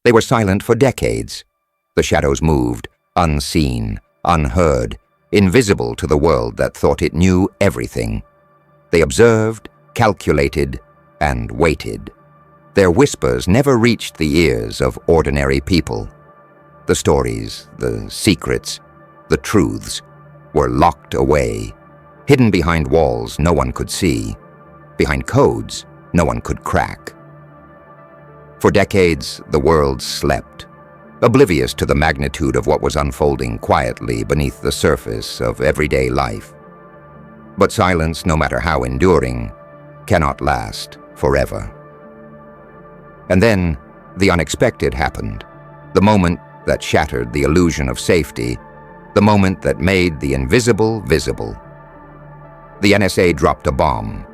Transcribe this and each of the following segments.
They were silent for decades. The shadows moved, unseen, unheard, invisible to the world that thought it knew everything. They observed, calculated, and waited. Their whispers never reached the ears of ordinary people. The stories, the secrets, the truths were locked away, hidden behind walls no one could see, behind codes no one could crack. For decades, the world slept, oblivious to the magnitude of what was unfolding quietly beneath the surface of everyday life. But silence, no matter how enduring, cannot last forever. And then, the unexpected happened, the moment that shattered the illusion of safety, the moment that made the invisible visible. The NSA dropped a bomb,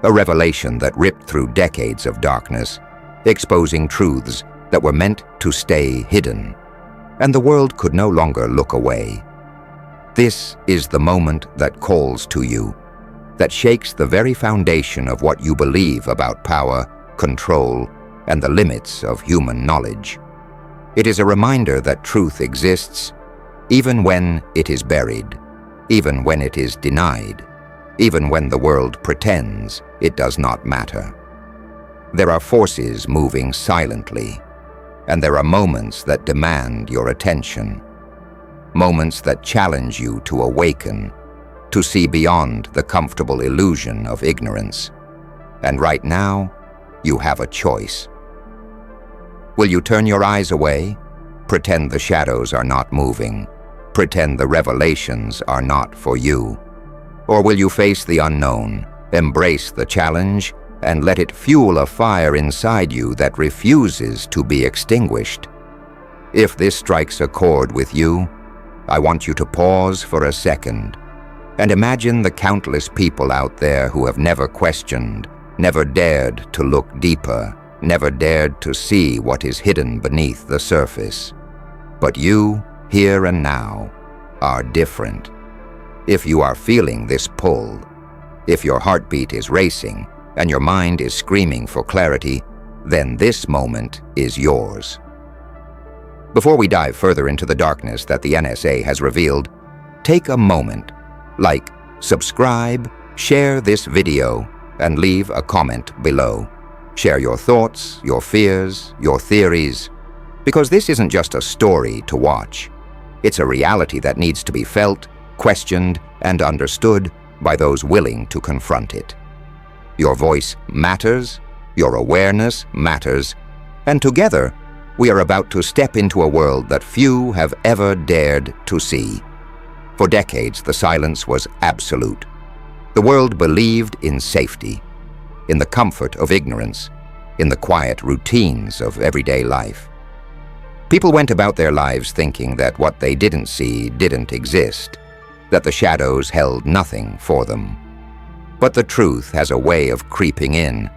a revelation that ripped through decades of darkness, exposing truths that were meant to stay hidden, and the world could no longer look away. This is the moment that calls to you, that shakes the very foundation of what you believe about power, control, and the limits of human knowledge. It is a reminder that truth exists, even when it is buried, even when it is denied, even when the world pretends it does not matter. There are forces moving silently, and there are moments that demand your attention, moments that challenge you to awaken, to see beyond the comfortable illusion of ignorance. And right now, you have a choice. Will you turn your eyes away, pretend the shadows are not moving, pretend the revelations are not for you? Or will you face the unknown, embrace the challenge, and let it fuel a fire inside you that refuses to be extinguished? If this strikes a chord with you, I want you to pause for a second and imagine the countless people out there who have never questioned, never dared to look deeper, never dared to see what is hidden beneath the surface. But you, here and now, are different. If you are feeling this pull, if your heartbeat is racing and your mind is screaming for clarity, then this moment is yours. Before we dive further into the darkness that the NSA has revealed, take a moment, like, subscribe, share this video, and leave a comment below. Share your thoughts, your fears, your theories, because this isn't just a story to watch. It's a reality that needs to be felt, questioned, and understood by those willing to confront it. Your voice matters, your awareness matters, and together, we are about to step into a world that few have ever dared to see. For decades, the silence was absolute. The world believed in safety, in the comfort of ignorance, in the quiet routines of everyday life. People went about their lives thinking that what they didn't see didn't exist, that the shadows held nothing for them. But the truth has a way of creeping in,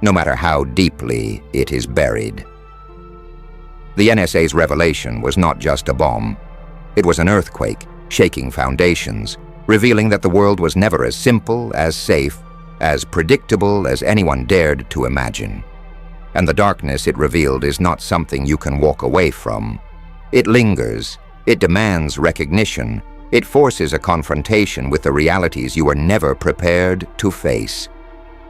no matter how deeply it is buried. The NSA's revelation was not just a bomb. It was an earthquake, shaking foundations, revealing that the world was never as simple, as safe, as predictable as anyone dared to imagine. And the darkness it revealed is not something you can walk away from. It lingers, it demands recognition, it forces a confrontation with the realities you were never prepared to face.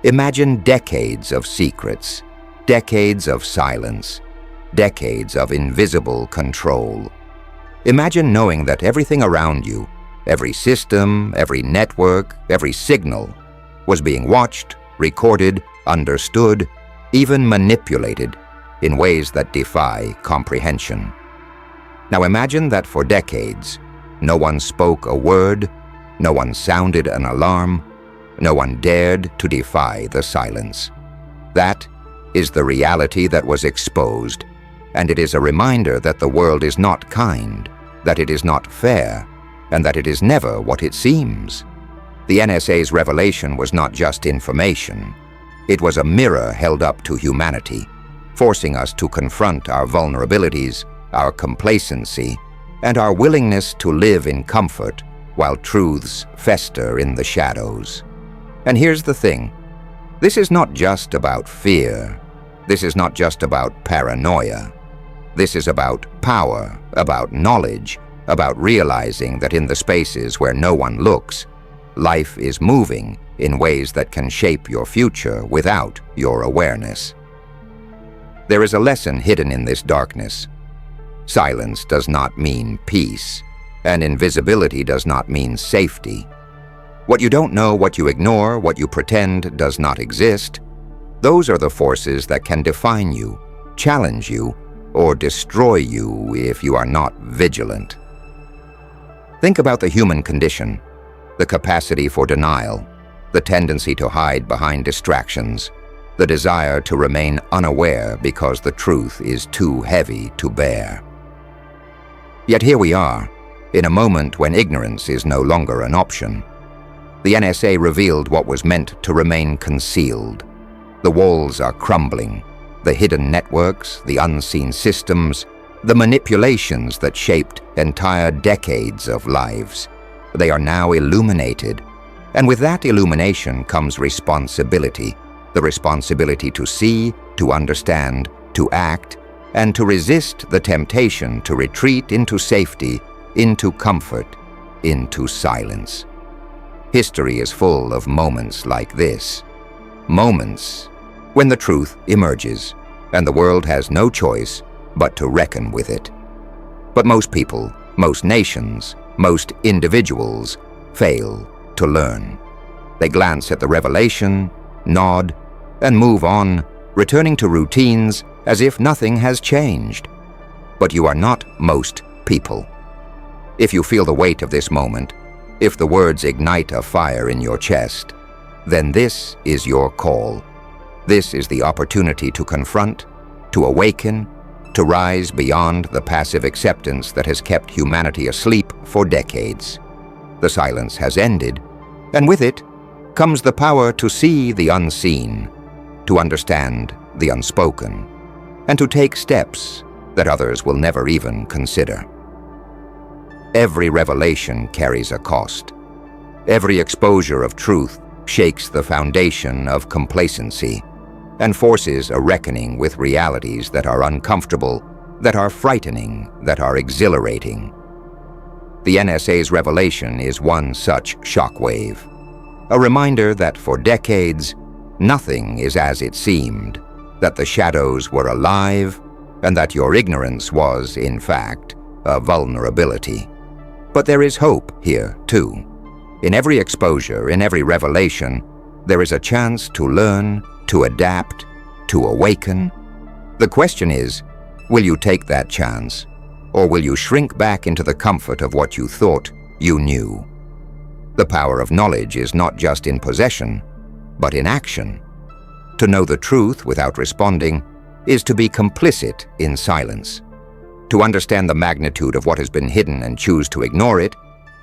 Imagine decades of secrets, decades of silence, decades of invisible control. Imagine knowing that everything around you, every system, every network, every signal, was being watched, recorded, understood, even manipulated in ways that defy comprehension. Now imagine that for decades, no one spoke a word, no one sounded an alarm, no one dared to defy the silence. That is the reality that was exposed, and it is a reminder that the world is not kind, that it is not fair, and that it is never what it seems. The NSA's revelation was not just information. It was a mirror held up to humanity, forcing us to confront our vulnerabilities, our complacency, and our willingness to live in comfort while truths fester in the shadows. And here's the thing. This is not just about fear. This is not just about paranoia. This is about power, about knowledge, about realizing that in the spaces where no one looks, life is moving in ways that can shape your future without your awareness. There is a lesson hidden in this darkness. Silence does not mean peace, and invisibility does not mean safety. What you don't know, what you ignore, what you pretend does not exist, those are the forces that can define you, challenge you, or destroy you if you are not vigilant. Think about the human condition, the capacity for denial, the tendency to hide behind distractions, the desire to remain unaware because the truth is too heavy to bear. Yet here we are, in a moment when ignorance is no longer an option. The NSA revealed what was meant to remain concealed. The walls are crumbling. The hidden networks, the unseen systems, the manipulations that shaped entire decades of lives. They are now illuminated. And with that illumination comes responsibility. The responsibility to see, to understand, to act, and to resist the temptation to retreat into safety, into comfort, into silence. History is full of moments like this. Moments when the truth emerges, and the world has no choice but to reckon with it. But most people, most nations, most individuals fail to learn. They glance at the revelation, nod, and move on, returning to routines as if nothing has changed. But you are not most people. If you feel the weight of this moment, if the words ignite a fire in your chest, then this is your call. This is the opportunity to confront, to awaken, to rise beyond the passive acceptance that has kept humanity asleep for decades. The silence has ended, and with it comes the power to see the unseen, to understand the unspoken, and to take steps that others will never even consider. Every revelation carries a cost. Every exposure of truth shakes the foundation of complacency and forces a reckoning with realities that are uncomfortable, that are frightening, that are exhilarating. The NSA's revelation is one such shockwave, a reminder that for decades, nothing is as it seemed, that the shadows were alive, and that your ignorance was, in fact, a vulnerability. But there is hope here, too. In every exposure, in every revelation, there is a chance to learn, to adapt, to awaken. The question is, will you take that chance, or will you shrink back into the comfort of what you thought you knew? The power of knowledge is not just in possession, but in action. To know the truth without responding is to be complicit in silence. To understand the magnitude of what has been hidden and choose to ignore it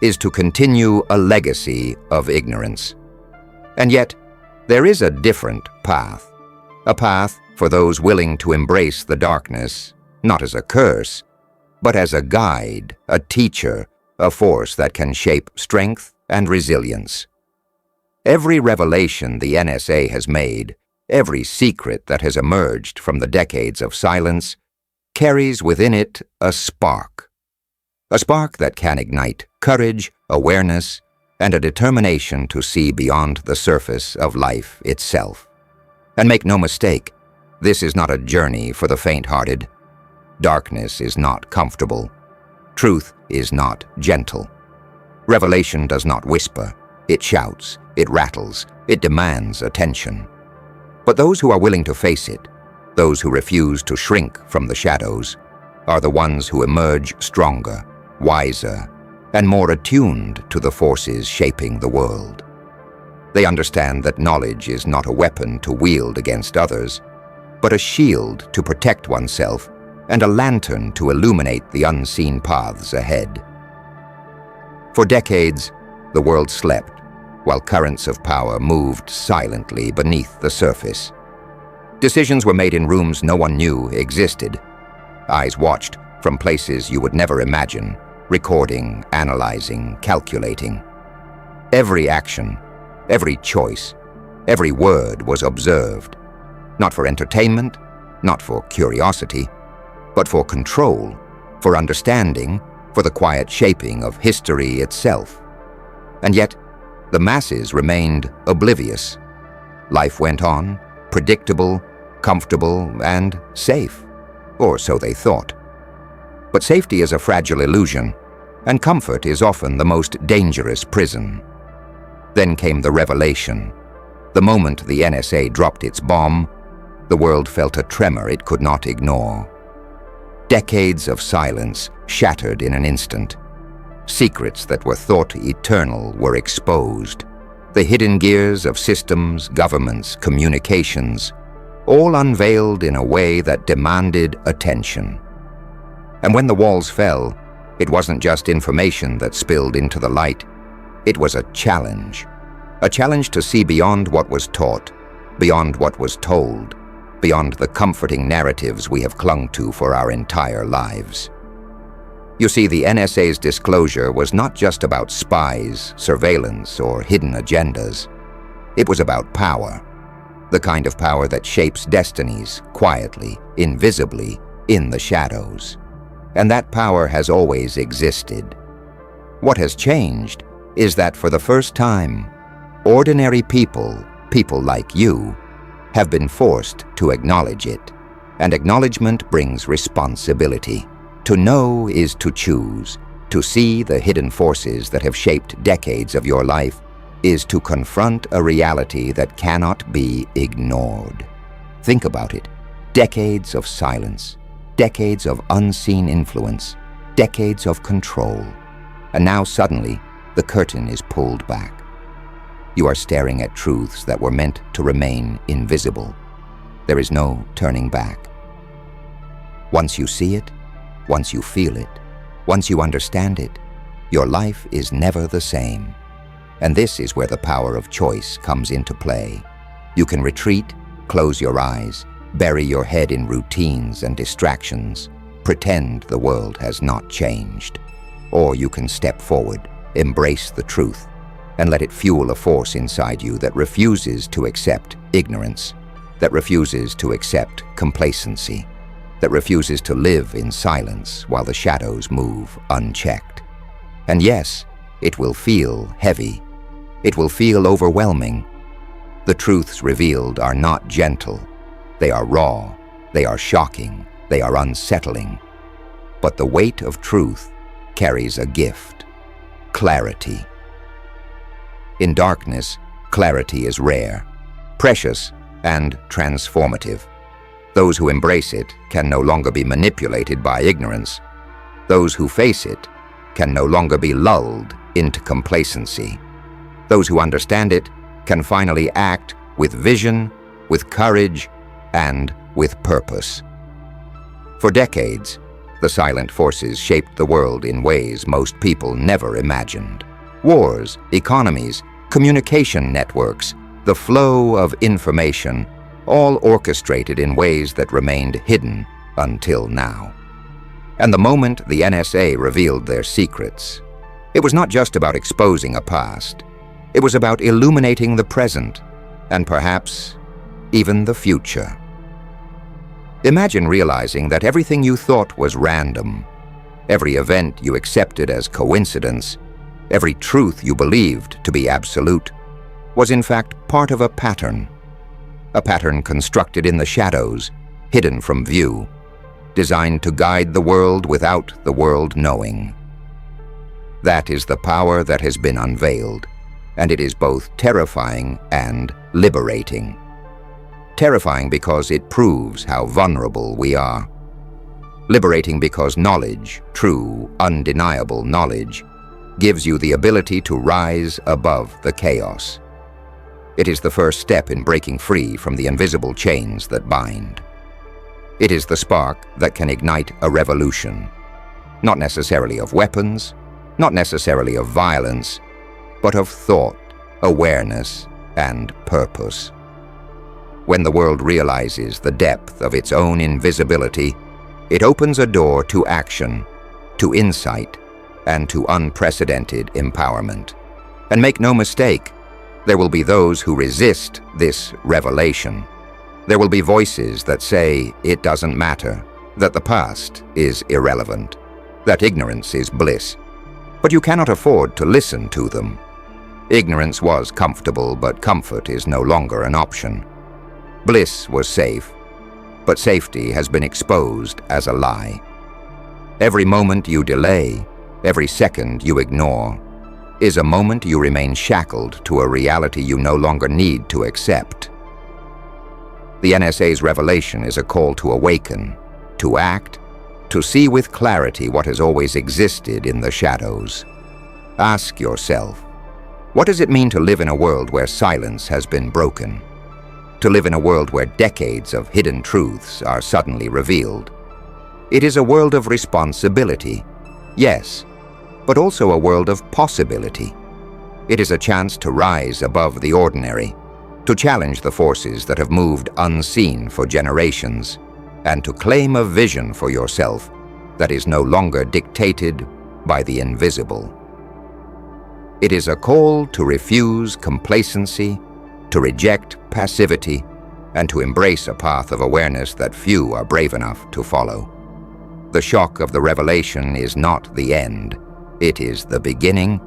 is to continue a legacy of ignorance. And yet, there is a different path. A path for those willing to embrace the darkness, not as a curse, but as a guide, a teacher, a force that can shape strength and resilience. Every revelation the NSA has made, every secret that has emerged from the decades of silence, carries within it a spark that can ignite courage, awareness, and a determination to see beyond the surface of life itself. And make no mistake, this is not a journey for the faint-hearted. Darkness is not comfortable. Truth is not gentle. Revelation does not whisper. It shouts, it rattles, it demands attention. But those who are willing to face it, those who refuse to shrink from the shadows, are the ones who emerge stronger, wiser, and more attuned to the forces shaping the world. They understand that knowledge is not a weapon to wield against others, but a shield to protect oneself and a lantern to illuminate the unseen paths ahead. For decades, the world slept, while currents of power moved silently beneath the surface. Decisions were made in rooms no one knew existed. Eyes watched from places you would never imagine, recording, analyzing, calculating. Every action, every choice, every word was observed, not for entertainment, not for curiosity, but for control, for understanding, for the quiet shaping of history itself. And yet, the masses remained oblivious. Life went on, predictable, comfortable, and safe, or so they thought. But safety is a fragile illusion, and comfort is often the most dangerous prison. Then came the revelation. The moment the NSA dropped its bomb, the world felt a tremor it could not ignore. Decades of silence shattered in an instant. Secrets that were thought eternal were exposed. The hidden gears of systems, governments, communications, all unveiled in a way that demanded attention. And when the walls fell, it wasn't just information that spilled into the light. It was a challenge to see beyond what was taught, beyond what was told, beyond the comforting narratives we have clung to for our entire lives. You see, the NSA's disclosure was not just about spies, surveillance, or hidden agendas. It was about power, the kind of power that shapes destinies quietly, invisibly, in the shadows. And that power has always existed. What has changed is that for the first time, ordinary people, people like you, have been forced to acknowledge it. And acknowledgement brings responsibility. To know is to choose. To see the hidden forces that have shaped decades of your life is to confront a reality that cannot be ignored. Think about it. Decades of silence, decades of unseen influence, decades of control. And now suddenly, the curtain is pulled back. You are staring at truths that were meant to remain invisible. There is no turning back. Once you see it, once you feel it, once you understand it, your life is never the same. And this is where the power of choice comes into play. You can retreat, close your eyes, bury your head in routines and distractions, pretend the world has not changed. Or you can step forward, embrace the truth, and let it fuel a force inside you that refuses to accept ignorance, that refuses to accept complacency, that refuses to live in silence while the shadows move unchecked. And yes, it will feel heavy. It will feel overwhelming. The truths revealed are not gentle. They are raw, they are shocking, they are unsettling. But the weight of truth carries a gift: clarity. In darkness, clarity is rare, precious, and transformative. Those who embrace it can no longer be manipulated by ignorance. Those who face it can no longer be lulled into complacency. Those who understand it can finally act with vision, with courage, and with purpose. For decades, the silent forces shaped the world in ways most people never imagined. Wars, economies, communication networks, the flow of information, all orchestrated in ways that remained hidden until now. And the moment the NSA revealed their secrets, it was not just about exposing a past. It was about illuminating the present, and perhaps even the future. Imagine realizing that everything you thought was random, every event you accepted as coincidence, every truth you believed to be absolute, was in fact part of a pattern constructed in the shadows, hidden from view, designed to guide the world without the world knowing. That is the power that has been unveiled, and it is both terrifying and liberating. Terrifying because it proves how vulnerable we are. Liberating because knowledge, true, undeniable knowledge, gives you the ability to rise above the chaos. It is the first step in breaking free from the invisible chains that bind. It is the spark that can ignite a revolution, not necessarily of weapons, not necessarily of violence, but of thought, awareness, and purpose. When the world realizes the depth of its own invisibility, it opens a door to action, to insight, and to unprecedented empowerment. And make no mistake, there will be those who resist this revelation. There will be voices that say it doesn't matter, that the past is irrelevant, that ignorance is bliss, but you cannot afford to listen to them. Ignorance was comfortable, but comfort is no longer an option. Bliss was safe, but safety has been exposed as a lie. Every moment you delay, every second you ignore, is a moment you remain shackled to a reality you no longer need to accept. The NSA's revelation is a call to awaken, to act, to see with clarity what has always existed in the shadows. Ask yourself, what does it mean to live in a world where silence has been broken? To live in a world where decades of hidden truths are suddenly revealed? It is a world of responsibility, yes, but also a world of possibility. It is a chance to rise above the ordinary, to challenge the forces that have moved unseen for generations, and to claim a vision for yourself that is no longer dictated by the invisible. It is a call to refuse complacency, to reject passivity, and to embrace a path of awareness that few are brave enough to follow. The shock of the revelation is not the end. It is the beginning.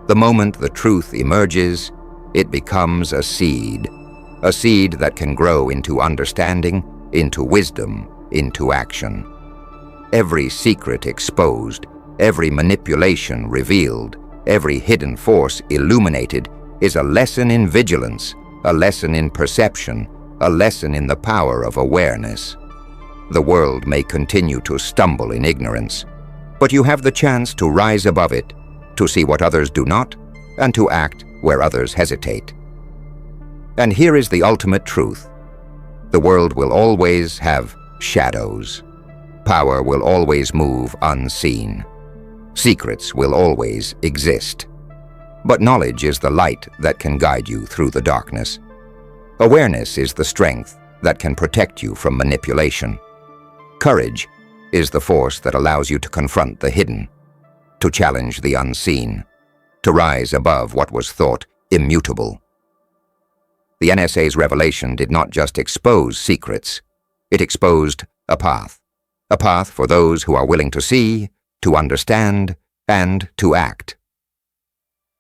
The moment the truth emerges, it becomes a seed that can grow into understanding, into wisdom, into action. Every secret exposed, every manipulation revealed, every hidden force illuminated is a lesson in vigilance, a lesson in perception, a lesson in the power of awareness. The world may continue to stumble in ignorance, but you have the chance to rise above it, to see what others do not, and to act where others hesitate. And here is the ultimate truth. The world will always have shadows. Power will always move unseen. Secrets will always exist. But knowledge is the light that can guide you through the darkness. Awareness is the strength that can protect you from manipulation. Courage is the force that allows you to confront the hidden, to challenge the unseen, to rise above what was thought immutable. The NSA's revelation did not just expose secrets, it exposed a path for those who are willing to see, to understand, and to act.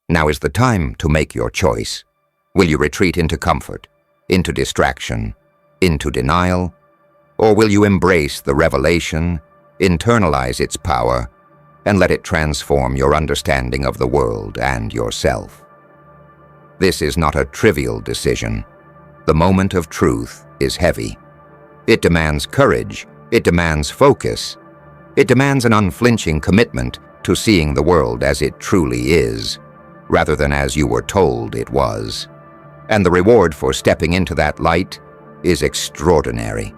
Now is the time to make your choice. Will you retreat into comfort, into distraction, into denial, or will you embrace the revelation, internalize its power, and let it transform your understanding of the world and yourself? This is not a trivial decision. The moment of truth is heavy. It demands courage, it demands focus, it demands an unflinching commitment to seeing the world as it truly is, rather than as you were told it was. And the reward for stepping into that light is extraordinary.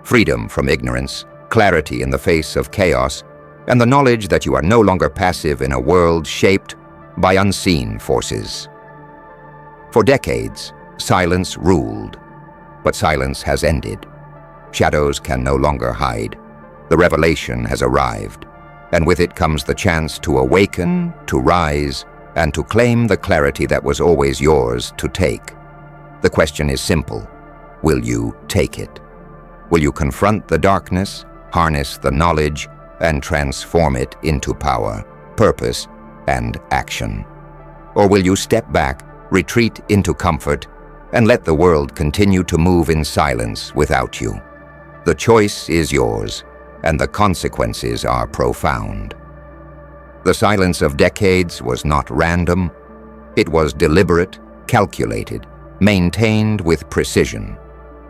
Freedom from ignorance, clarity in the face of chaos, and the knowledge that you are no longer passive in a world shaped by unseen forces. For decades, silence ruled, but silence has ended. Shadows can no longer hide. The revelation has arrived, and with it comes the chance to awaken, to rise, and to claim the clarity that was always yours to take. The question is simple. Will you take it? Will you confront the darkness, harness the knowledge, and transform it into power, purpose, and action? Or will you step back, retreat into comfort, and let the world continue to move in silence without you? The choice is yours, and the consequences are profound. The silence of decades was not random. It was deliberate, calculated, maintained with precision,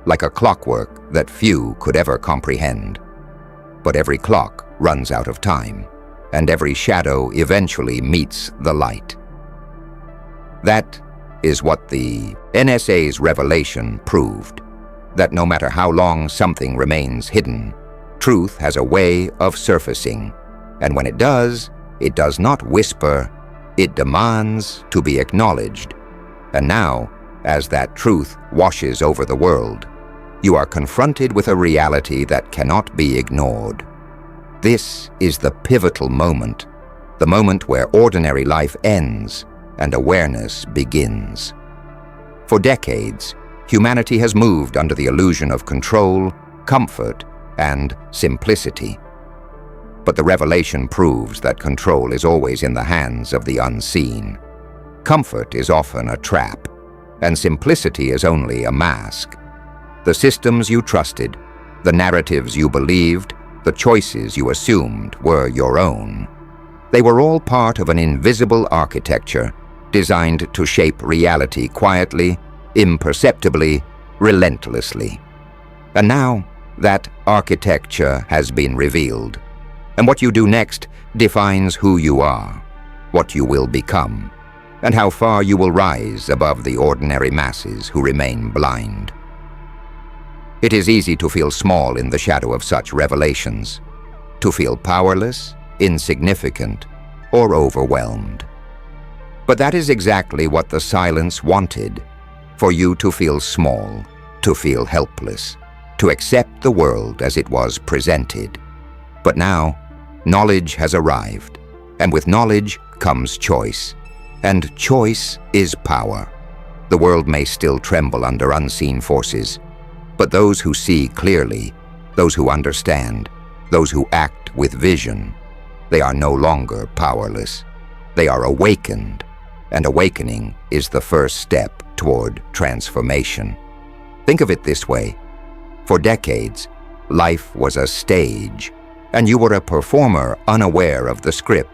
like a clockwork that few could ever comprehend. But every clock runs out of time, and every shadow eventually meets the light. That is what the NSA's revelation proved, that no matter how long something remains hidden, truth has a way of surfacing, and when it does not whisper, it demands to be acknowledged. And now, as that truth washes over the world, you are confronted with a reality that cannot be ignored. This is the pivotal moment, the moment where ordinary life ends and awareness begins. For decades, humanity has moved under the illusion of control, comfort, and simplicity. But the revelation proves that control is always in the hands of the unseen. Comfort is often a trap, and simplicity is only a mask. The systems you trusted, the narratives you believed, the choices you assumed were your own. They were all part of an invisible architecture designed to shape reality quietly, imperceptibly, relentlessly. And now, that architecture has been revealed. And what you do next defines who you are, what you will become, and how far you will rise above the ordinary masses who remain blind. It is easy to feel small in the shadow of such revelations, to feel powerless, insignificant, or overwhelmed. But that is exactly what the silence wanted, for you to feel small, to feel helpless, to accept the world as it was presented. But now, knowledge has arrived, and with knowledge comes choice. And choice is power. The world may still tremble under unseen forces, but those who see clearly, those who understand, those who act with vision, they are no longer powerless. They are awakened, and awakening is the first step toward transformation. Think of it this way. For decades, life was a stage, and you were a performer unaware of the script,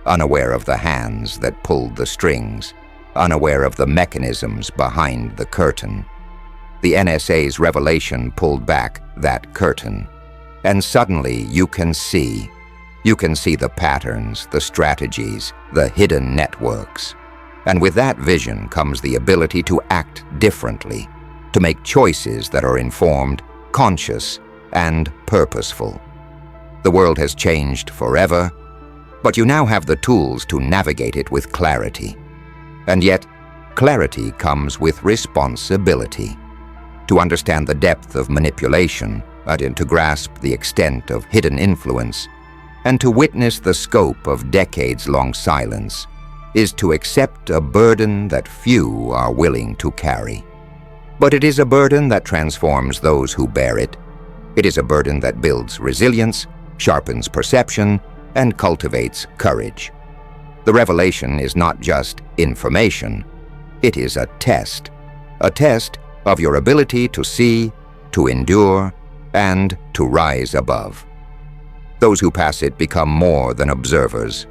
unaware of the hands that pulled the strings, unaware of the mechanisms behind the curtain. The NSA's revelation pulled back that curtain, and suddenly you can see. You can see the patterns, the strategies, the hidden networks. And with that vision comes the ability to act differently, to make choices that are informed, conscious, and purposeful. The world has changed forever, but you now have the tools to navigate it with clarity. And yet, clarity comes with responsibility. To understand the depth of manipulation, and to grasp the extent of hidden influence, and to witness the scope of decades-long silence, is to accept a burden that few are willing to carry. But it is a burden that transforms those who bear it. It is a burden that builds resilience, sharpens perception, and cultivates courage. The revelation is not just information, it is a test of your ability to see, to endure, and to rise above. Those who pass it become more than observers.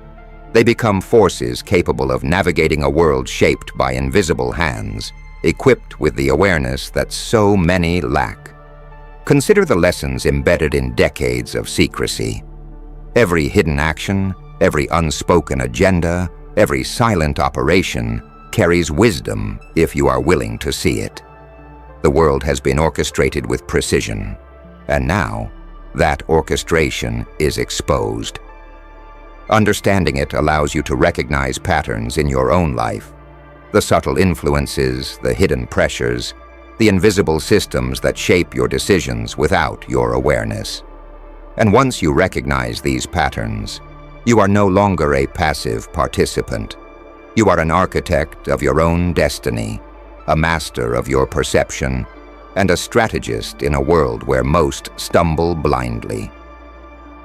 They become forces capable of navigating a world shaped by invisible hands, equipped with the awareness that so many lack. Consider the lessons embedded in decades of secrecy. Every hidden action, every unspoken agenda, every silent operation carries wisdom if you are willing to see it. The world has been orchestrated with precision, and now that orchestration is exposed. Understanding it allows you to recognize patterns in your own life, the subtle influences, the hidden pressures, the invisible systems that shape your decisions without your awareness. And once you recognize these patterns, you are no longer a passive participant. You are an architect of your own destiny, a master of your perception, and a strategist in a world where most stumble blindly.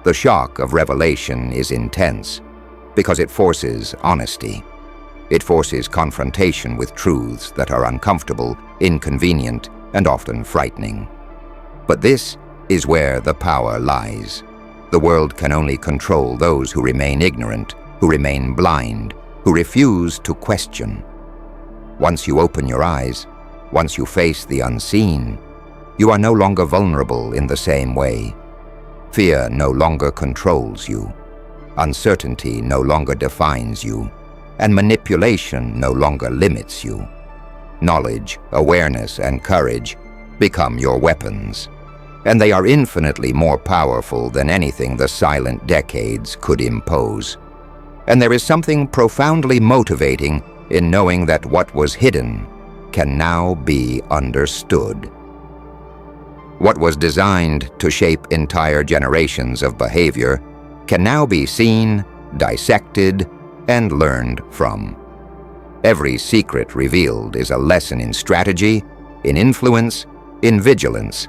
The shock of revelation is intense because it forces honesty. It forces confrontation with truths that are uncomfortable, inconvenient, and often frightening. But this is where the power lies. The world can only control those who remain ignorant, who remain blind, who refuse to question. Once you open your eyes, once you face the unseen, you are no longer vulnerable in the same way. Fear no longer controls you. Uncertainty no longer defines you, and manipulation no longer limits you. Knowledge, awareness, and courage become your weapons, and they are infinitely more powerful than anything the silent decades could impose. And there is something profoundly motivating in knowing that what was hidden can now be understood. What was designed to shape entire generations of behavior can now be seen, dissected, and learned from. Every secret revealed is a lesson in strategy, in influence, in vigilance.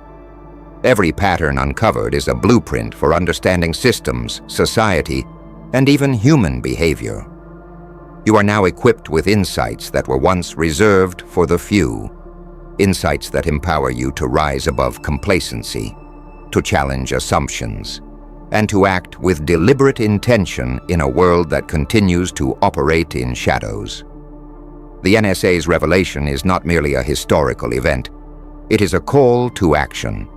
Every pattern uncovered is a blueprint for understanding systems, society, and even human behavior. You are now equipped with insights that were once reserved for the few, insights that empower you to rise above complacency, to challenge assumptions, and to act with deliberate intention in a world that continues to operate in shadows. The NSA's revelation is not merely a historical event. It is a call to action.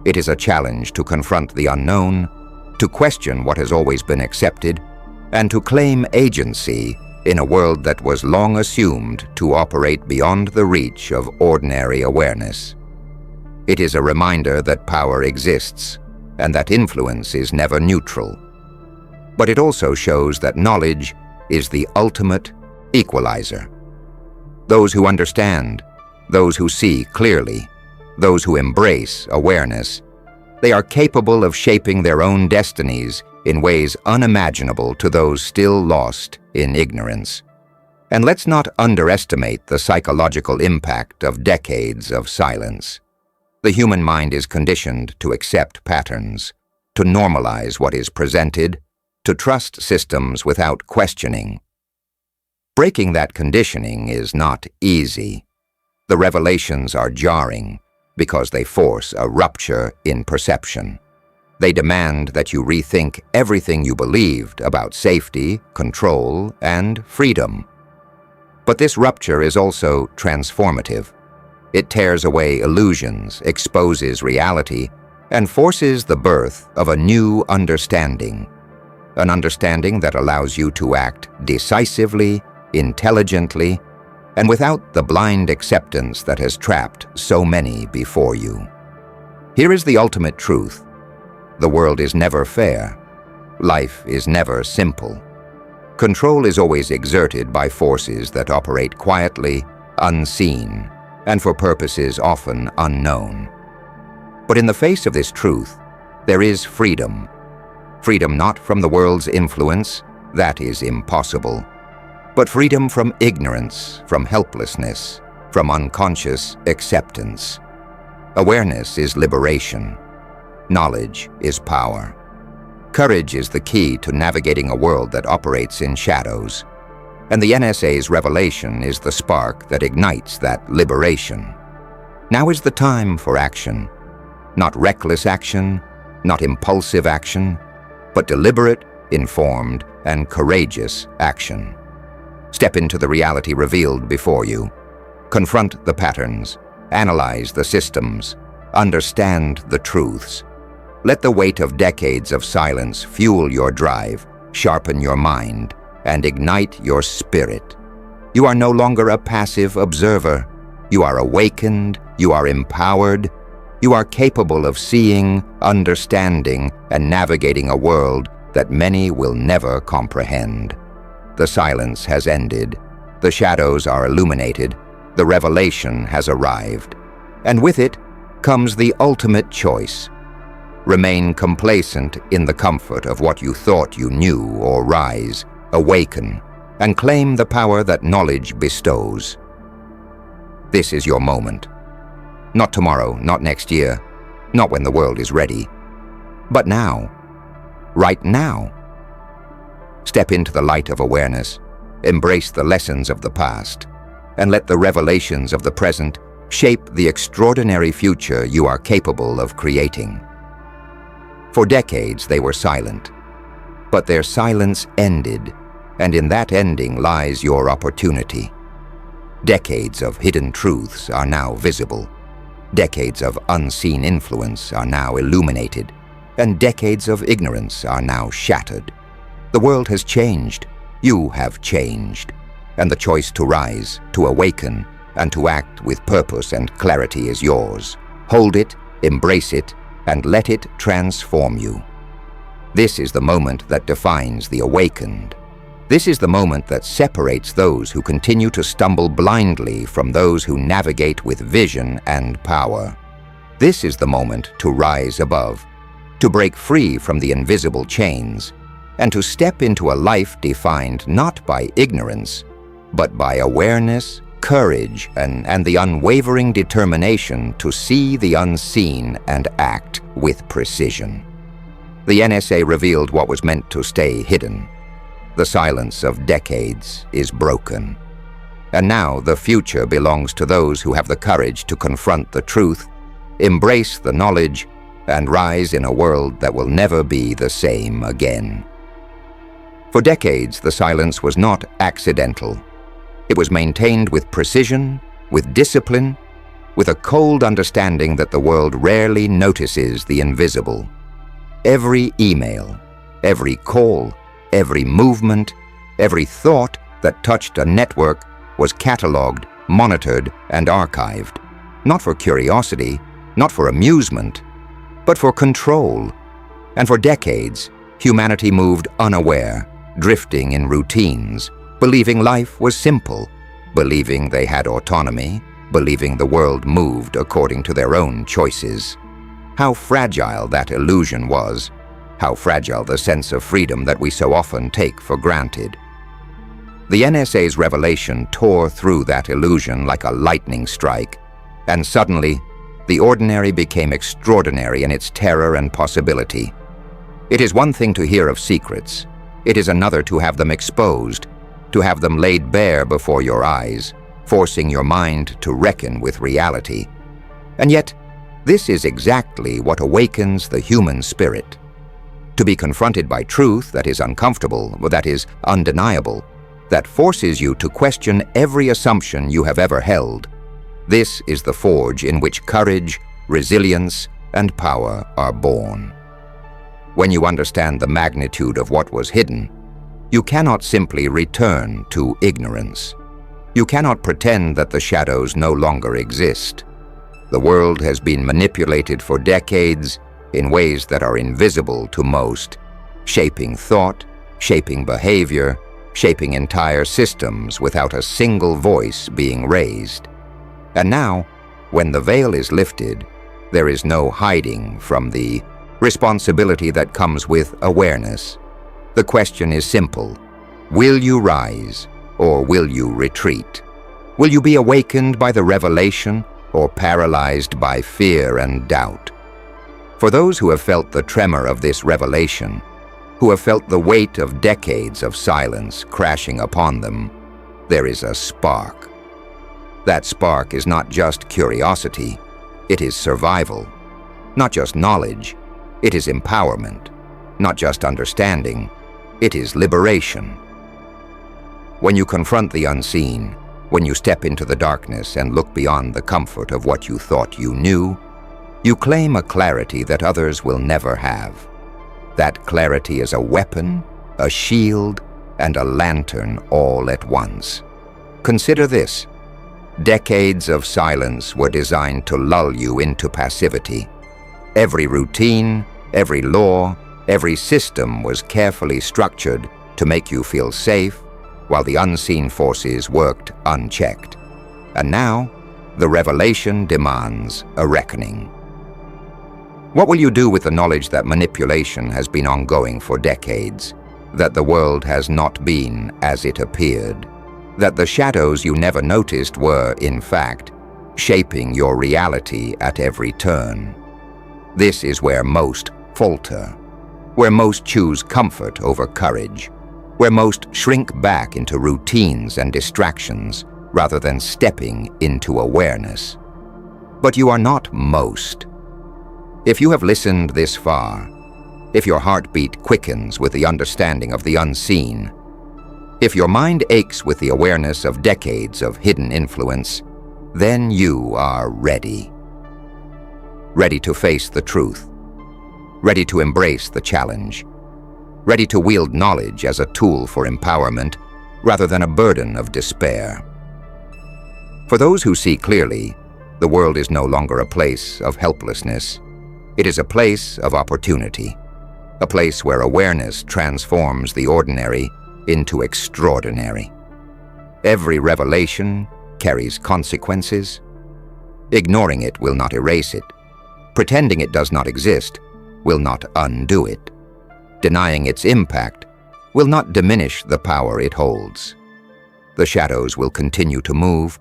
It is a challenge to confront the unknown, to question what has always been accepted, and to claim agency in a world that was long assumed to operate beyond the reach of ordinary awareness. It is a reminder that power exists and that influence is never neutral. But it also shows that knowledge is the ultimate equalizer. Those who understand, those who see clearly, those who embrace awareness, they are capable of shaping their own destinies in ways unimaginable to those still lost in ignorance. And let's not underestimate the psychological impact of decades of silence. The human mind is conditioned to accept patterns, to normalize what is presented, to trust systems without questioning. Breaking that conditioning is not easy. The revelations are jarring because they force a rupture in perception. They demand that you rethink everything you believed about safety, control, and freedom. But this rupture is also transformative. It tears away illusions, exposes reality, and forces the birth of a new understanding. An understanding that allows you to act decisively, intelligently, and without the blind acceptance that has trapped so many before you. Here is the ultimate truth. The world is never fair. Life is never simple. Control is always exerted by forces that operate quietly, unseen, and for purposes often unknown. But in the face of this truth, there is freedom. Freedom not from the world's influence, that is impossible, but freedom from ignorance, from helplessness, from unconscious acceptance. Awareness is liberation. Knowledge is power. Courage is the key to navigating a world that operates in shadows. And the NSA's revelation is the spark that ignites that liberation. Now is the time for action. Not reckless action, not impulsive action, but deliberate, informed, and courageous action. Step into the reality revealed before you. Confront the patterns, analyze the systems, understand the truths. Let the weight of decades of silence fuel your drive, sharpen your mind, and ignite your spirit. You are no longer a passive observer. You are awakened, you are empowered, you are capable of seeing, understanding, and navigating a world that many will never comprehend. The silence has ended, the shadows are illuminated, the revelation has arrived, and with it comes the ultimate choice. Remain complacent in the comfort of what you thought you knew, or rise, awaken, and claim the power that knowledge bestows. This is your moment. Not tomorrow, not next year, not when the world is ready, but now, right now. Step into the light of awareness, embrace the lessons of the past, and let the revelations of the present shape the extraordinary future you are capable of creating. For decades they were silent, but their silence ended, and in that ending lies your opportunity. Decades of hidden truths are now visible. Decades of unseen influence are now illuminated, and decades of ignorance are now shattered. The world has changed. You have changed. And the choice to rise, to awaken, and to act with purpose and clarity is yours. Hold it, embrace it, and let it transform you. This is the moment that defines the awakened. This is the moment that separates those who continue to stumble blindly from those who navigate with vision and power. This is the moment to rise above, to break free from the invisible chains, and to step into a life defined not by ignorance, but by awareness, courage and the unwavering determination to see the unseen and act with precision. The NSA revealed what was meant to stay hidden. The silence of decades is broken. And now the future belongs to those who have the courage to confront the truth, embrace the knowledge, and rise in a world that will never be the same again. For decades, the silence was not accidental. It was maintained with precision, with discipline, with a cold understanding that the world rarely notices the invisible. Every email, every call, every movement, every thought that touched a network was catalogued, monitored, and archived, not for curiosity, not for amusement, but for control. And for decades, humanity moved unaware, drifting in routines, believing life was simple, believing they had autonomy, believing the world moved according to their own choices. How fragile that illusion was, how fragile the sense of freedom that we so often take for granted. The NSA's revelation tore through that illusion like a lightning strike, and suddenly, the ordinary became extraordinary in its terror and possibility. It is one thing to hear of secrets. It is another to have them exposed, to have them laid bare before your eyes, forcing your mind to reckon with reality. And yet, this is exactly what awakens the human spirit. To be confronted by truth that is uncomfortable, that is undeniable, that forces you to question every assumption you have ever held. This is the forge in which courage, resilience, and power are born. When you understand the magnitude of what was hidden, you cannot simply return to ignorance. You cannot pretend that the shadows no longer exist. The world has been manipulated for decades in ways that are invisible to most, shaping thought, shaping behavior, shaping entire systems without a single voice being raised. And now, when the veil is lifted, there is no hiding from the responsibility that comes with awareness. The question is simple. Will you rise, or will you retreat? Will you be awakened by the revelation, or paralyzed by fear and doubt? For those who have felt the tremor of this revelation, who have felt the weight of decades of silence crashing upon them, there is a spark. That spark is not just curiosity, it is survival. Not just knowledge, it is empowerment. Not just understanding, it is liberation. When you confront the unseen, when you step into the darkness and look beyond the comfort of what you thought you knew, you claim a clarity that others will never have. That clarity is a weapon, a shield, and a lantern all at once. Consider this. Decades of silence were designed to lull you into passivity. Every routine, every law, every system was carefully structured to make you feel safe, while the unseen forces worked unchecked. And now, the revelation demands a reckoning. What will you do with the knowledge that manipulation has been ongoing for decades, that the world has not been as it appeared, that the shadows you never noticed were, in fact, shaping your reality at every turn? This is where most falter, where most choose comfort over courage, where most shrink back into routines and distractions rather than stepping into awareness. But you are not most. If you have listened this far, if your heartbeat quickens with the understanding of the unseen, if your mind aches with the awareness of decades of hidden influence, then you are ready. Ready to face the truth, ready to embrace the challenge, ready to wield knowledge as a tool for empowerment rather than a burden of despair. For those who see clearly, the world is no longer a place of helplessness. It is a place of opportunity, a place where awareness transforms the ordinary into extraordinary. Every revelation carries consequences. Ignoring it will not erase it. Pretending it does not exist will not undo it. Denying its impact will not diminish the power it holds. The shadows will continue to move,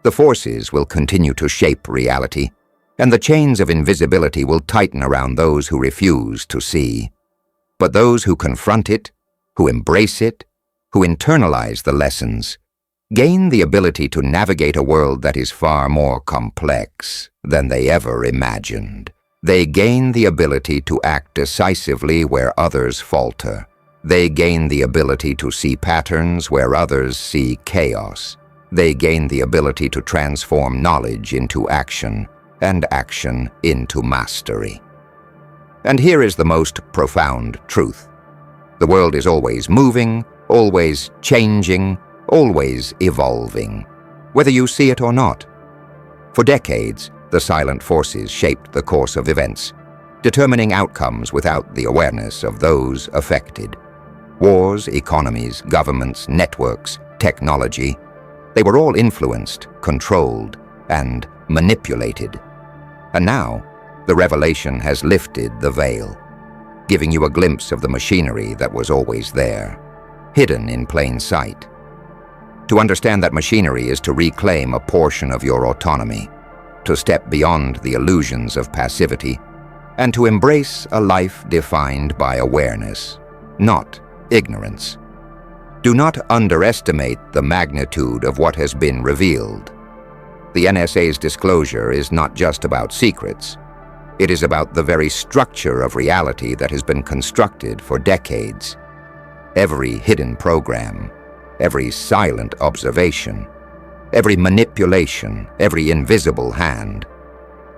The forces will continue to shape reality, and the chains of invisibility will tighten around those who refuse to see. But those who confront it, who embrace it, who internalize the lessons, gain the ability to navigate a world that is far more complex than they ever imagined. They gain the ability to act decisively where others falter. They gain the ability to see patterns where others see chaos. They gain the ability to transform knowledge into action, and action into mastery. And here is the most profound truth. The world is always moving, always changing, always evolving, whether you see it or not. For decades, the silent forces shaped the course of events, determining outcomes without the awareness of those affected. Wars, economies, governments, networks, technology, they were all influenced, controlled, and manipulated. And now, the revelation has lifted the veil, giving you a glimpse of the machinery that was always there, hidden in plain sight. To understand that machinery is to reclaim a portion of your autonomy, to step beyond the illusions of passivity, and to embrace a life defined by awareness, not ignorance. Do not underestimate the magnitude of what has been revealed. The NSA's disclosure is not just about secrets. It is about the very structure of reality that has been constructed for decades. Every hidden program, every silent observation, every manipulation, every invisible hand,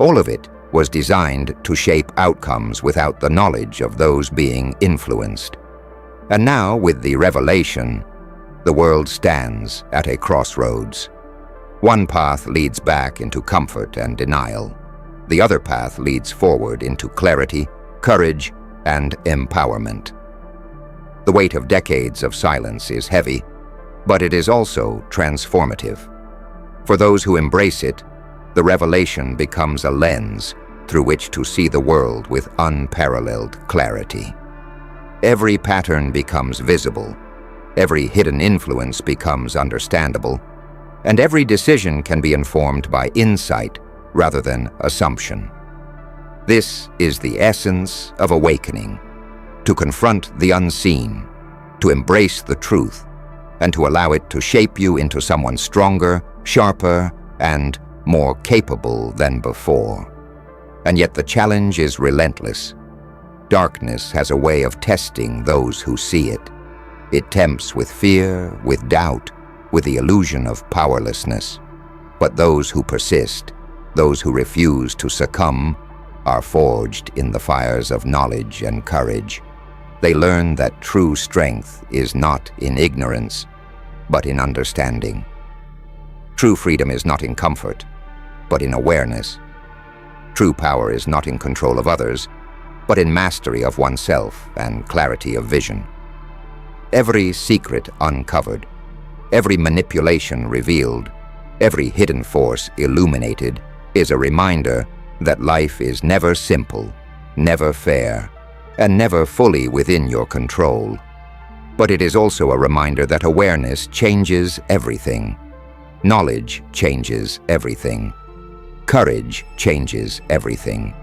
all of it was designed to shape outcomes without the knowledge of those being influenced. And now, with the revelation, the world stands at a crossroads. One path leads back into comfort and denial. The other path leads forward into clarity, courage, and empowerment. The weight of decades of silence is heavy, but it is also transformative. For those who embrace it, the revelation becomes a lens through which to see the world with unparalleled clarity. Every pattern becomes visible, every hidden influence becomes understandable, and every decision can be informed by insight rather than assumption. This is the essence of awakening: to confront the unseen, to embrace the truth, and to allow it to shape you into someone stronger, sharper, and more capable than before. And yet the challenge is relentless. Darkness has a way of testing those who see it. It tempts with fear, with doubt, with the illusion of powerlessness. But those who persist, those who refuse to succumb, are forged in the fires of knowledge and courage. They learn that true strength is not in ignorance, but in understanding. True freedom is not in comfort, but in awareness. True power is not in control of others, but in mastery of oneself and clarity of vision. Every secret uncovered, every manipulation revealed, every hidden force illuminated is a reminder that life is never simple, never fair, and never fully within your control. But it is also a reminder that awareness changes everything. Knowledge changes everything. Courage changes everything.